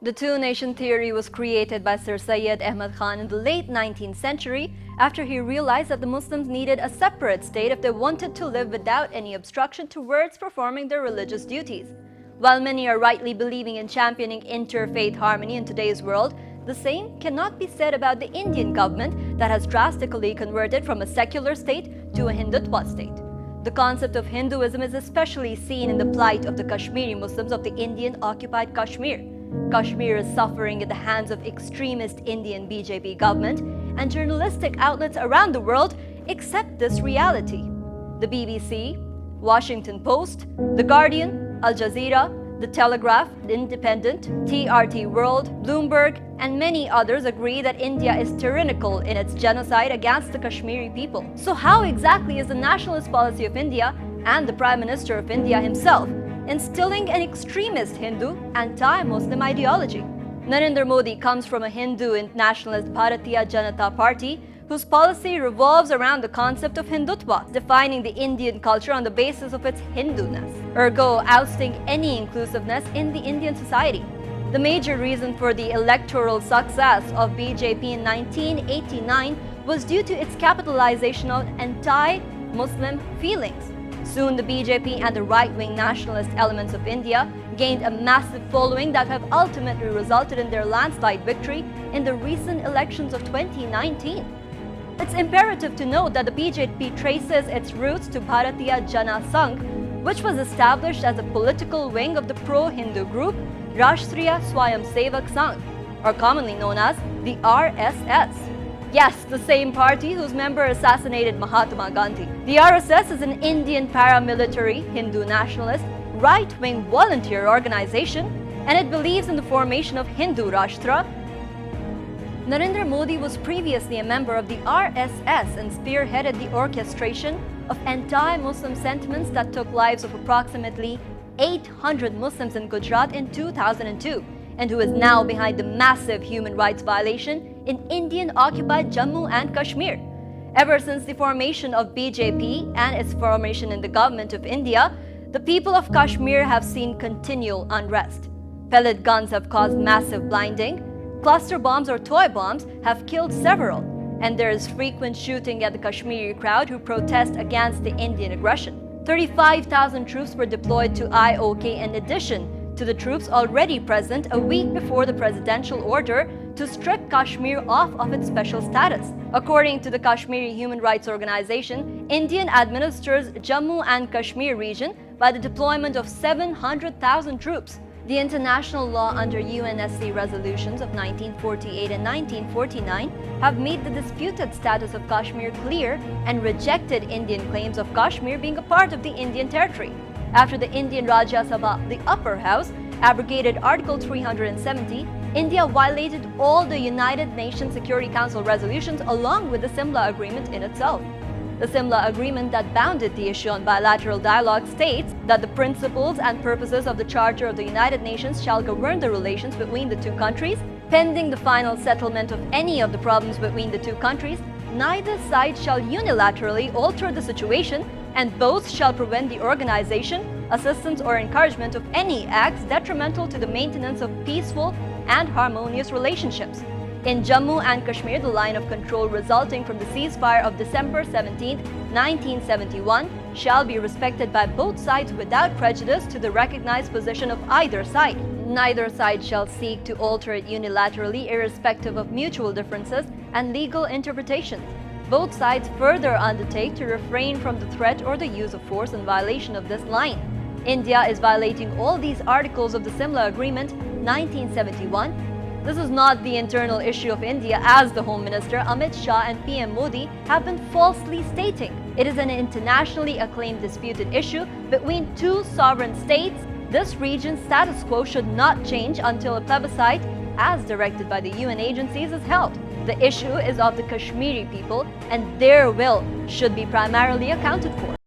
The two-nation theory was created by Sir Syed Ahmad Khan in the late 19th century after he realized that the Muslims needed a separate state if they wanted to live without any obstruction towards performing their religious duties. While many are rightly believing in championing interfaith harmony in today's world, the same cannot be said about the Indian government that has drastically converted from a secular state to a Hindutva state. The concept of Hinduism is especially seen in the plight of the Kashmiri Muslims of the Indian Occupied Kashmir. Kashmir is suffering at the hands of extremist Indian BJP government, and journalistic outlets around the world accept this reality. The BBC, Washington Post, The Guardian, Al Jazeera, The Telegraph, The Independent, TRT World, Bloomberg, and many others agree that India is tyrannical in its genocide against the Kashmiri people. So how exactly is the nationalist policy of India and the Prime Minister of India himself instilling an extremist Hindu, anti-Muslim ideology? Narendra Modi comes from a Hindu nationalist Bharatiya Janata Party whose policy revolves around the concept of Hindutva, defining the Indian culture on the basis of its Hinduness, ergo ousting any inclusiveness in the Indian society. The major reason for the electoral success of BJP in 1989 was due to its capitalization of anti-Muslim feelings. Soon the BJP and the right-wing nationalist elements of India gained a massive following that have ultimately resulted in their landslide victory in the recent elections of 2019. It's imperative to note that the BJP traces its roots to Bharatiya Jana Sangh, which was established as a political wing of the pro-Hindu group Rashtriya Swayamsevak Sangh, or commonly known as the RSS. Yes, the same party whose member assassinated Mahatma Gandhi. The RSS is an Indian paramilitary, Hindu nationalist, right-wing volunteer organization, and it believes in the formation of Hindu Rashtra. Narendra Modi was previously a member of the RSS and spearheaded the orchestration of anti-Muslim sentiments that took lives of approximately 800 Muslims in Gujarat in 2002, and who is now behind the massive human rights violation in Indian occupied Jammu and Kashmir. Ever since the formation of BJP and its formation in the government of India, the people of Kashmir have seen continual unrest. Pellet guns have caused massive blinding, cluster bombs or toy bombs have killed several, and there is frequent shooting at the Kashmiri crowd who protest against the Indian aggression. 35,000 troops were deployed to IOK in addition to the troops already present a week before the presidential order to strip Kashmir off of its special status. According to the Kashmiri Human Rights Organization, India administers Jammu and Kashmir region by the deployment of 700,000 troops. The international law under UNSC resolutions of 1948 and 1949 have made the disputed status of Kashmir clear and rejected Indian claims of Kashmir being a part of the Indian territory. After the Indian Rajya Sabha, the upper house, abrogated Article 370, India violated all the United Nations Security Council resolutions along with the Simla Agreement in itself. The Simla Agreement that bounded the issue on bilateral dialogue states that the principles and purposes of the Charter of the United Nations shall govern the relations between the two countries. Pending the final settlement of any of the problems between the two countries, neither side shall unilaterally alter the situation, and both shall prevent the organization, assistance or encouragement of any acts detrimental to the maintenance of peaceful and harmonious relationships. In Jammu and Kashmir, the line of control resulting from the ceasefire of December 17, 1971 shall be respected by both sides without prejudice to the recognized position of either side. Neither side shall seek to alter it unilaterally irrespective of mutual differences and legal interpretations. Both sides further undertake to refrain from the threat or the use of force in violation of this line. India is violating all these articles of the Simla Agreement 1971. This is not the internal issue of India as the Home Minister Amit Shah and PM Modi have been falsely stating. It is an internationally acclaimed disputed issue between two sovereign states. This region's status quo should not change until a plebiscite, as directed by the UN agencies, is held. The issue is of the Kashmiri people, and their will should be primarily accounted for.